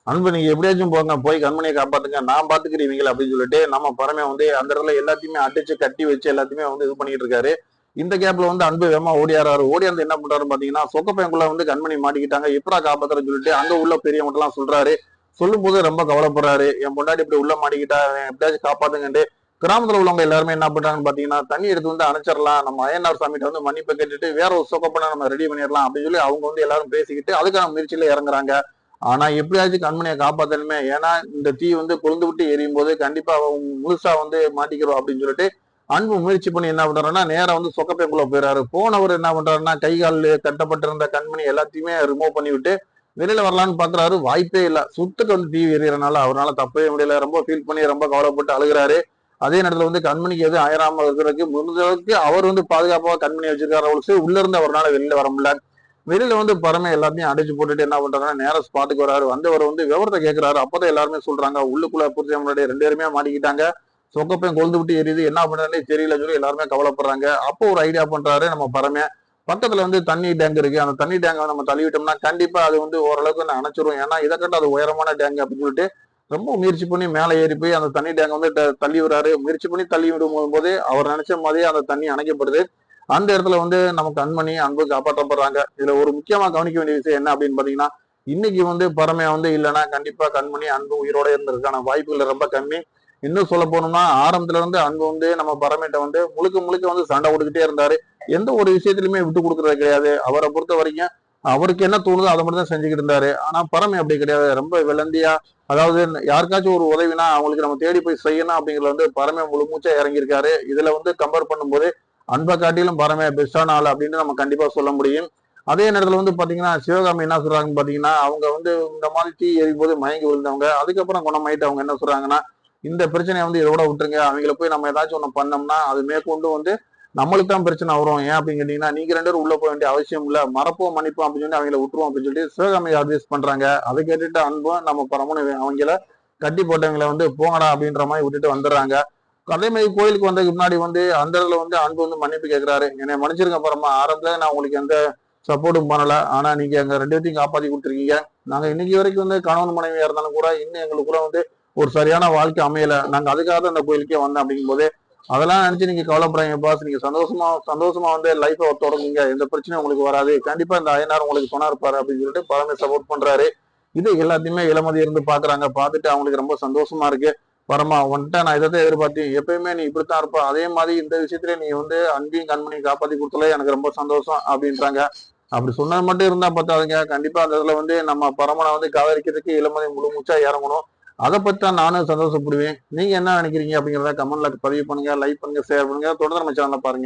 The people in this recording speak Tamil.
அன்பு நீங்க எப்படியாச்சும் போங்க, போய் கண்மணியை காப்பாத்துங்க, நான் பாத்துக்கிறீங்களா அப்படின்னு சொல்லிட்டு நம்ம பரமே வந்து அந்த இடத்துல எல்லாத்தையுமே அடிச்சு கட்டி வச்சு எல்லாத்தையுமே வந்து இது பண்ணிட்டு இருக்காரு. இந்த கேப்ல வந்து அன்பு வேகமா ஓடியாராரு. ஓடியாந்து என்ன பண்றாரு பாத்தீங்கன்னா, சொக்கப்பையங்குள்ள வந்து கண்மணி மாட்டிக்கிட்டாங்க, எப்படா காப்பாத்துறன்னு சொல்லிட்டு அங்க உள்ள பெரியவங்க எல்லாம் சொல்றாரு. சொல்லும் போது ரொம்ப கவலைப்படுறாரு. என் பொண்டாட்டி இப்படி உள்ள மாட்டிக்கிட்டா, எப்படியாச்சும் காப்பாத்துங்கன்ட்டு கிராமத்துல உள்ளவங்க எல்லாருமே என்ன பண்றாங்கன்னு பாத்தீங்கன்னா, தண்ணி எடுத்து வந்து அணைச்சிடலாம், நம்ம அய்யனார் சாமிகிட்ட வந்து மன்னிப்பு கேட்டுட்டு வேற ஒரு சொக்கப்பனை நம்ம ரெடி பண்ணிடலாம் அப்படின்னு சொல்லி அவங்க வந்து எல்லாரும் பேசிக்கிட்டு அதுக்கான முயற்சியில இறங்குறாங்க. ஆனா எப்படியாச்சும் கண்மணியை காப்பாத்தணுமே, ஏன்னா இந்த தீ வந்து கொழுந்து விட்டு எரியும் போது கண்டிப்பா அவன் முழுசா வந்து மாட்டிக்கிறோம் அப்படின்னு சொல்லிட்டு அன்பு முயற்சி பண்ணி என்ன பண்றாருன்னா நேரா வந்து சொக்கப்பைக்குள்ள போயிறாரு. போனவர் என்ன பண்றாருன்னா கை கால் கட்டப்பட்டிருந்த கண்மணி எல்லாத்தையுமே ரிமூவ் பண்ணி விட்டு வெளியில வரலான்னு பாக்குறாரு. வாய்ப்பே இல்ல. சுத்துக்கு வந்து தீ எரியறனால அவரால் தப்பவே முடியல. ரொம்ப ஃபீல் பண்ணி ரொம்ப கவலைப்பட்டு அழுகுறாரு. அதே நேரத்துல வந்து கண்மணிக்கு எதுவும் ஆயிராம இருக்கிறதுக்கு முடிஞ்ச அளவுக்கு அவர் வந்து பாதுகாப்பா கண்மணி வச்சிருக்காரு. அவளுக்கு உள்ள இருந்து அவரால் வெளியில வர முடியல. வெளியில வந்து பறமை எல்லாத்தையும் அடிச்சு போட்டுட்டு என்ன பண்றாருன்னா நேர ஸ்பாட்டுக்கு வராரு. வந்தவர் வந்து விவரத்தை கேட்கிறாரு. அப்பதான் எல்லாருமே சொல்றாங்க உள்ளுக்குள்ள புரிஞ்ச முன்னாடி 2 பேருமே மாட்டிக்கிட்டாங்க. சொக்கப்பையும் கொழுந்து விட்டு எரியுது, என்ன பண்றதுனே தெரியல சொல்லி எல்லாருமே கவலைப்படுறாங்க. அப்போ ஒரு ஐடியா பண்றாரு நம்ம பரமே. பக்கத்துல வந்து தண்ணி டேங்க் இருக்கு, அந்த தண்ணி டேங்கை நம்ம தள்ளிவிட்டோம்னா கண்டிப்பா அது வந்து ஓரளவுக்கு நான் அணைச்சிரும். ஏன்னா இதை கட்ட அது உயரமான டேங்க் அப்படின்னு சொல்லிட்டு ரொம்ப முயற்சி பண்ணி மேலே ஏறி போய் அந்த தண்ணி டேங்கை வந்து தள்ளி விடுறாரு. முயற்சி பண்ணி தள்ளி விடும் போது அவர் நினைச்ச மாதிரியே அந்த தண்ணி அணைக்கப்படுது. அந்த இடத்துல வந்து நம்ம கண்மணி அன்பு காப்பாற்றப்படுறாங்க. இதுல ஒரு முக்கியமா கவனிக்க வேண்டிய விஷயம் என்ன அப்படின்னு பாத்தீங்கன்னா, இன்னைக்கு வந்து பறமை வந்து இல்லைன்னா கண்டிப்பா கண்மணி அன்பு உயிரோட இருந்திருக்கான வாய்ப்புகள் ரொம்ப கம்மி. இன்னும் சொல்ல போனோம்னா ஆரம்பத்துல இருந்து அன்பு வந்து நம்ம பரமேட்ட வந்து முழுக்க முழுக்க வந்து சண்டை கொடுத்துட்டே இருந்தாரு. எந்த ஒரு விஷயத்திலுமே விட்டு கொடுக்கறது கிடையாது. அவரை பொறுத்த வரைக்கும் அவருக்கு என்ன தோணுதோ அதை மட்டும் தான் செஞ்சுக்கிட்டு இருந்தாரு. ஆனா பரமை அப்படி கிடையாது. ரொம்ப வெள்ளந்தியா, அதாவது யாருக்காச்சும் ஒரு உதவினா அவங்களுக்கு நம்ம தேடி போய் செய்யணும் அப்படிங்கிறது வந்து பரமை முழு மூச்சா இறங்கியிருக்காரு. இதுல வந்து கம்பேர் பண்ணும்போது அன்பை காட்டிலும் பரமே பெஸ்டான ஆள் அப்படின்னு நம்ம கண்டிப்பா சொல்ல முடியும். அதே நேரத்துல வந்து பாத்தீங்கன்னா சிவகாமி என்ன சொல்றாங்கன்னு பாத்தீங்கன்னா, அவங்க வந்து இந்த மாதிரி தீ எரியும் போது மயங்கி விழுந்தவங்க அதுக்கப்புறம் குணமாயிட்டு அவங்க என்ன சொல்றாங்கன்னா, இந்த பிரச்சனையை வந்து இதோட விட்டுருங்க, அவங்கள போய் நம்ம ஏதாச்சும் ஒண்ணு பண்ணோம்னா அது மேற்கொண்டு வந்து நம்மளுக்கு தான் பிரச்சனை வரும். ஏன் அப்படின்னு கேட்டீங்கன்னா, நீங்க 2 பேரும் உள்ள போக வேண்டிய அவசியம் இல்ல, மறப்போம் மன்னிப்போம் அப்படின்னு சொல்லி அவங்கள விட்டுருவோம் அப்படின்னு சொல்லிட்டு சிவகாமி அட்வைஸ் பண்றாங்க. அதை கேட்டுட்டு அன்பும் நம்ம பரமனு அவங்கள கட்டி போட்டவங்களை வந்து போங்கடா அப்படின்ற மாதிரி விட்டுட்டு வந்துடுறாங்க. அதே மாதிரி கோயிலுக்கு வந்ததுக்கு முன்னாடி வந்து அந்த இடத்துல வந்து அன்பு வந்து மன்னிப்பு கேட்கிறாரு. என்னை மன்னிச்சிருக்க அப்புறமா ஆரம்பத்துல நான் உங்களுக்கு எந்த சப்போர்ட்டும் பண்ணல, ஆனா நீங்க எங்க 2 பேத்தையும் காப்பாத்தி கொடுத்துருக்கீங்க. நாங்க இன்னைக்கு வரைக்கும் வந்து கணவன் மனைவியா இருந்தாலும் கூட இன்னும் எங்களுக்குள்ள வந்து ஒரு சரியான வாழ்க்கை அமையல, நாங்க அதுக்காக தான் இந்த கோயிலுக்கே வந்தோம் அப்படிங்கும் போது அதெல்லாம் நினைச்சு நீங்க கவலைப்படுறீங்க பாஸ், நீங்க சந்தோஷமா சந்தோஷமா வந்து லைஃபை தொடங்குங்க, எந்த பிரச்சனையும் உங்களுக்கு வராது, கண்டிப்பா இந்த அய்யனார் உங்களுக்கு துணை இருப்பாரு அப்படின்னு சொல்லிட்டு பழமை சப்போர்ட் பண்றாரு. இது எல்லாத்தையுமே இளமதி இருந்து பாக்குறாங்க. பார்த்துட்டு அவங்களுக்கு ரொம்ப சந்தோஷமா இருக்கு. பரமா உன்கிட்ட நான் இதைத்தான் எதிர்பார்த்தேன், எப்பயுமே நீ இப்படித்தான் இருப்ப, அதே மாதிரி இந்த விஷயத்துல நீ வந்து அன்பையும் கண்மணியும் காப்பாத்தி கொடுத்தல எனக்கு ரொம்ப சந்தோஷம் அப்படின்றாங்க. அப்படி சொன்னது மட்டும் இருந்தா பார்த்தாதுங்க, கண்டிப்பா அந்த இதுல வந்து நம்ம பரமனை வந்து காதலிக்கிறதுக்கு இளமதி முழு மூச்சா இறங்கணும். அதை பத்தி தான் நானும் சந்தோஷப்படுவேன். நீங்க என்ன நினைக்கிறீங்க அப்படிங்கிறத கமெண்ட்ல பதிவு பண்ணுங்க, லைக் பண்ணுங்க, ஷேர் பண்ணுங்க, தொடர்ந்து நம்ம சேனலை பாருங்க.